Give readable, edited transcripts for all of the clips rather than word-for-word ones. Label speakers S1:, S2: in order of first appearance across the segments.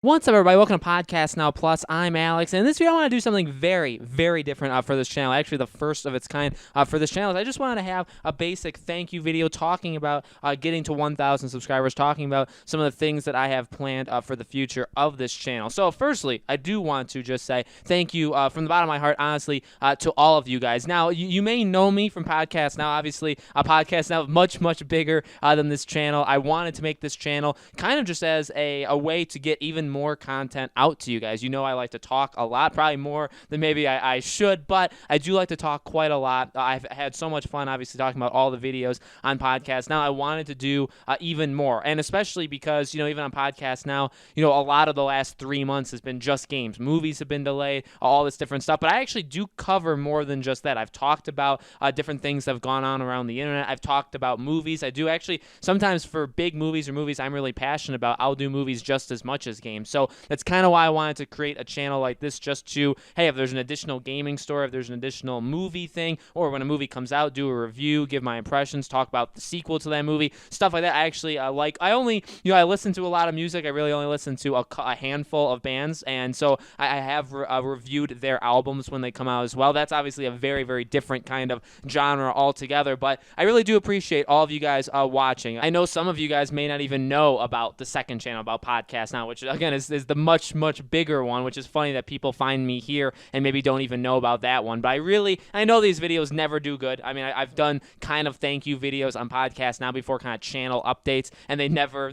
S1: What's up, everybody? Welcome to Podcast Now Plus. I'm Alex, and in this video, I want to do something very, very different for this channel. Actually, the first of its kind for this channel. I just wanted to have a basic thank you video talking about getting to 1,000 subscribers, talking about some of the things that I have planned for the future of this channel. So, firstly, I do want to just say thank you from the bottom of my heart, honestly, to all of you guys. Now, you may know me from Podcast Now. Obviously, a Podcast Now much, much bigger than this channel. I wanted to make this channel kind of just as a way to get even more content out to you guys. You know I like to talk a lot, probably more than maybe I should, but I do like to talk quite a lot. I've had so much fun, obviously, talking about all the videos on Podcast Now. I wanted to do even more, and especially because, even on Podcast Now, a lot of the last 3 months has been just games. Movies have been delayed, all this different stuff, but I actually do cover more than just that. I've talked about different things that have gone on around the internet. I've talked about movies. I do actually, sometimes for big movies or movies I'm really passionate about, I'll do movies just as much as games. So that's kind of why I wanted to create a channel like this, just to, hey, if there's an additional gaming story, if there's an additional movie thing, or when a movie comes out, do a review, give my impressions, talk about the sequel to that movie, stuff like that. I actually I listen to a lot of music. I really only listen to a handful of bands, and so I have reviewed their albums when they come out as well. That's obviously a very, very different kind of genre altogether, but I really do appreciate all of you guys watching. I know some of you guys may not even know about the second channel, about Podcast Now, which again is the much, much bigger one, which is funny that people find me here and maybe don't even know about that one. But I know these videos never do good. I mean, I've done kind of thank you videos on Podcast Now before, kind of channel updates, and they never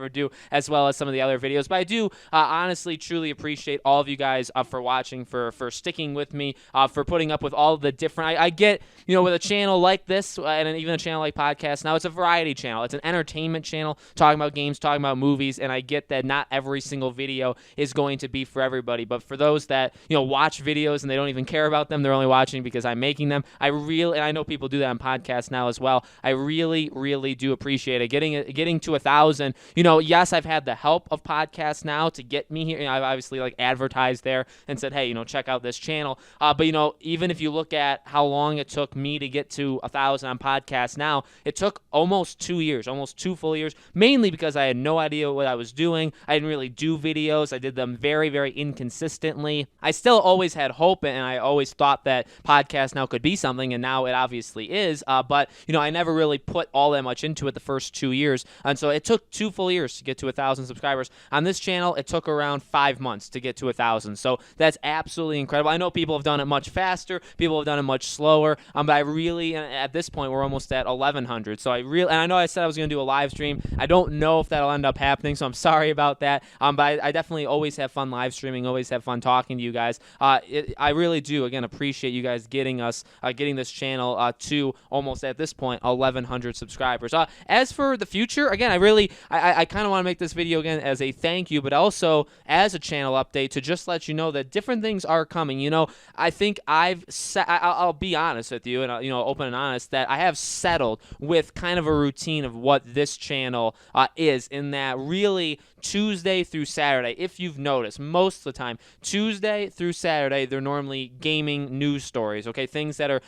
S1: do as well as some of the other videos. But I do honestly, truly appreciate all of you guys for watching, for sticking with me, for putting up with all the different, I get, with a channel like this, and even a channel like Podcast Now, it's a variety channel. It's an entertainment channel, talking about games, talking about movies, and I get that not every single video is going to be for everybody. But for those that, watch videos and they don't even care about them, they're only watching because I'm making them, and I know people do that on Podcast Now as well, I really, really do appreciate it. Getting to 1,000, yes, I've had the help of Podcast Now to get me here. I've obviously advertised there and said, hey, check out this channel. But even if you look at how long it took me to get to 1,000 on Podcast Now, it took almost 2 years, almost 2 full years, mainly because I had no idea what I was doing. I didn't really do videos. I did them very, very inconsistently. I still always had hope, and I always thought that Podcast Now could be something, and now it obviously is. But I never really put all that much into it the first 2 years, and so it took 2 full years to get to 1,000 subscribers. On this channel, it took around 5 months to get to 1,000. So that's absolutely incredible. I know people have done it much faster, people have done it much slower, but I really, at this point, we're almost at 1,100. So and I know I said I was going to do a live stream. I don't know if that'll end up happening, so I'm sorry about that. But I definitely always have fun live streaming, always have fun talking to you guys. I really do, again, appreciate you guys getting this channel to almost, at this point, 1,100 subscribers. As for the future, again, I kind of want to make this video again as a thank you, but also as a channel update to just let you know that different things are coming. I think I'll be honest with you, and open and honest, that I have settled with kind of a routine of what this channel is, in that really Tuesday through Saturday, if you've noticed, most of the time, Tuesday through Saturday, they're normally gaming news stories, okay? Things that are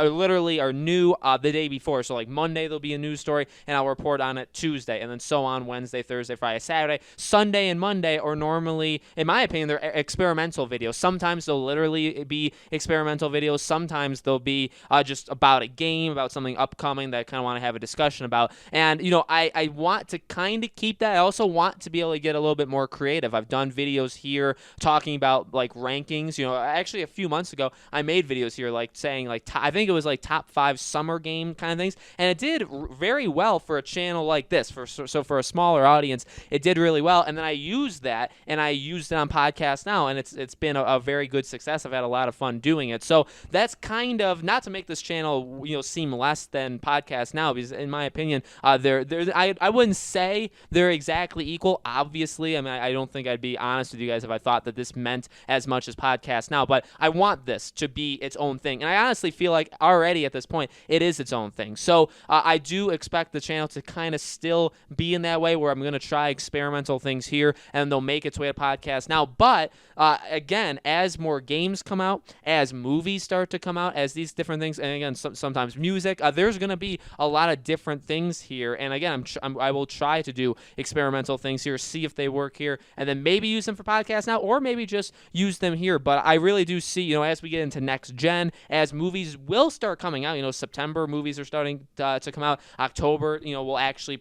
S1: literally new the day before. So Monday, there'll be a news story, and I'll report on it Tuesday, and then so on Wednesday, Thursday, Friday, Saturday. Sunday and Monday are normally, in my opinion, they're experimental videos. Sometimes they'll literally be experimental videos. Sometimes they'll be just about a game, about something upcoming that I kind of want to have a discussion about. And, I want to kind of keep that. I also want to be able to get a little bit more creative. I've done videos here talking about rankings. Actually a few months ago, I made videos here saying I think it was top 5 summer game kind of things, and it did very well for a channel like this. So for a smaller audience, it did really well. And then I used that, and I used it on Podcast Now, and it's been a very good success. I've had a lot of fun doing it. So that's kind of, not to make this channel seem less than Podcast Now, because in my opinion, I wouldn't say they're exactly equal. Obviously, I mean, I don't think I'd be honest with you guys if I thought that this meant as much as Podcast Now, but I want this to be its own thing, and I honestly feel like already at this point it is its own thing. So I do expect the channel to kind of still be in that way, where I'm going to try experimental things here, and they'll make its way to Podcast Now. But again, as more games come out, as movies start to come out, as these different things, and again, sometimes music, there's going to be a lot of different things here. And again, I will try to do experimental things here, see if they work here, and then maybe use them for Podcast Now, or maybe just use them here. But I really do see, as we get into next gen, as movies will start coming out, September movies are starting to come out. October, will actually,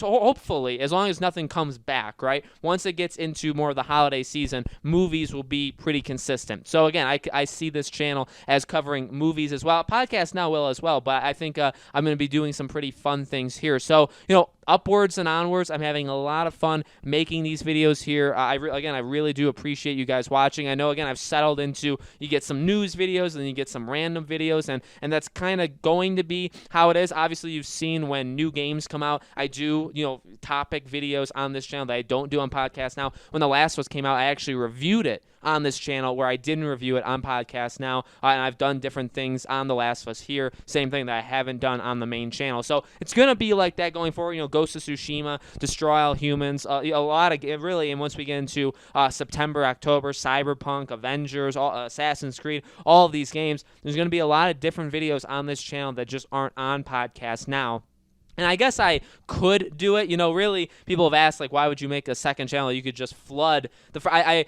S1: hopefully, as long as nothing comes back, right? Once it gets into more of the holiday season, movies will be pretty consistent. So again, I see this channel as covering movies as well. Podcast Now will as well, but I think I'm going to be doing some pretty fun things here. So, upwards and onwards, I'm having a lot of fun making these videos here. I really do appreciate you guys watching. I know, again, I've settled into, you get some news videos and then you get some random videos, and that's kind of going to be how it is. Obviously, you've seen when new games come out, I do, topic videos on this channel that I don't do on Podcast Now. When The Last of Us came out, I actually reviewed it on this channel, where I didn't review it on Podcast Now, and I've done different things on The Last of Us here, same thing that I haven't done on the main channel. So it's going to be like that going forward. Ghost of Tsushima, Destroy All Humans, a lot of, really, and once we get into September, October, Cyberpunk, Avengers, Assassin's Creed, all of these games, there's going to be a lot of different videos on this channel that just aren't on Podcast Now. And I guess I could do it. Really, people have asked, like, why would you make a second channel? You could just flood the.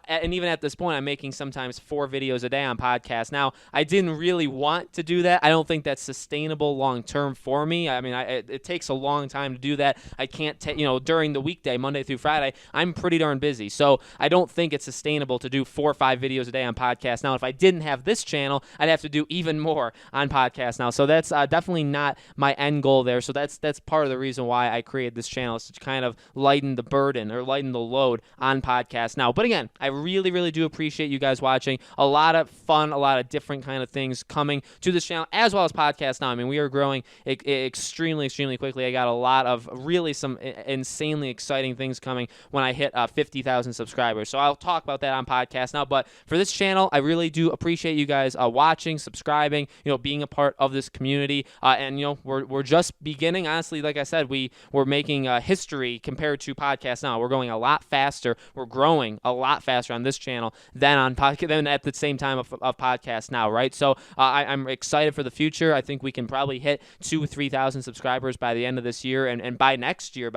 S1: And even at this point, I'm making sometimes 4 videos a day on Podcast Now. I didn't really want to do that. I don't think that's sustainable long term for me. I mean, it takes a long time to do that. I can't take, during the weekday, Monday through Friday, I'm pretty darn busy. So I don't think it's sustainable to do 4 or 5 videos a day on Podcast Now. If I didn't have this channel, I'd have to do even more on Podcast Now. So that's definitely not my end goal there. So that's part of the reason why I created this channel, is to kind of lighten the burden or lighten the load on Podcast Now. But again, I really, really do appreciate you guys watching. A lot of fun, a lot of different kind of things coming to this channel, as well as Podcast Now. I mean, we are growing extremely, extremely quickly. I got a lot of really some insanely exciting things coming when I hit 50,000 subscribers. So I'll talk about that on Podcast Now. But for this channel, I really do appreciate you guys watching, subscribing, being a part of this community. And we're just beginning. Honestly, like I said, we're making history compared to Podcast Now. We're going a lot faster. We're growing a lot faster on this channel than on than at the same time of Podcast Now, right? So I'm excited for the future. I think we can probably hit 2,000 or 3,000 subscribers by the end of this year, and by next year,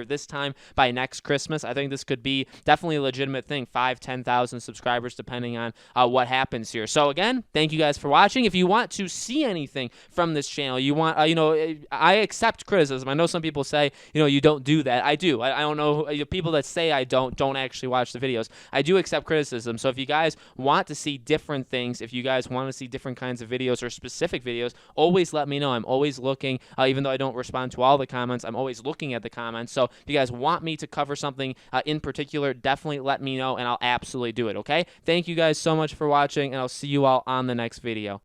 S1: this time, by next Christmas, I think this could be definitely a legitimate thing. 5,000-10,000 subscribers, depending on what happens here. So again, thank you guys for watching. If you want to see anything from this channel, you want, I accept criticism. I know some people say, you don't do that. I do. I don't know, people that say I don't actually watch the videos. I do accept criticism. So if you guys want to see different things, if you guys want to see different kinds of videos or specific videos, always let me know. I'm always looking, even though I don't respond to all the comments, I'm always looking at the comments. So if you guys want me to cover something in particular, definitely let me know, and I'll absolutely do it, okay? Thank you guys so much for watching, and I'll see you all on the next video.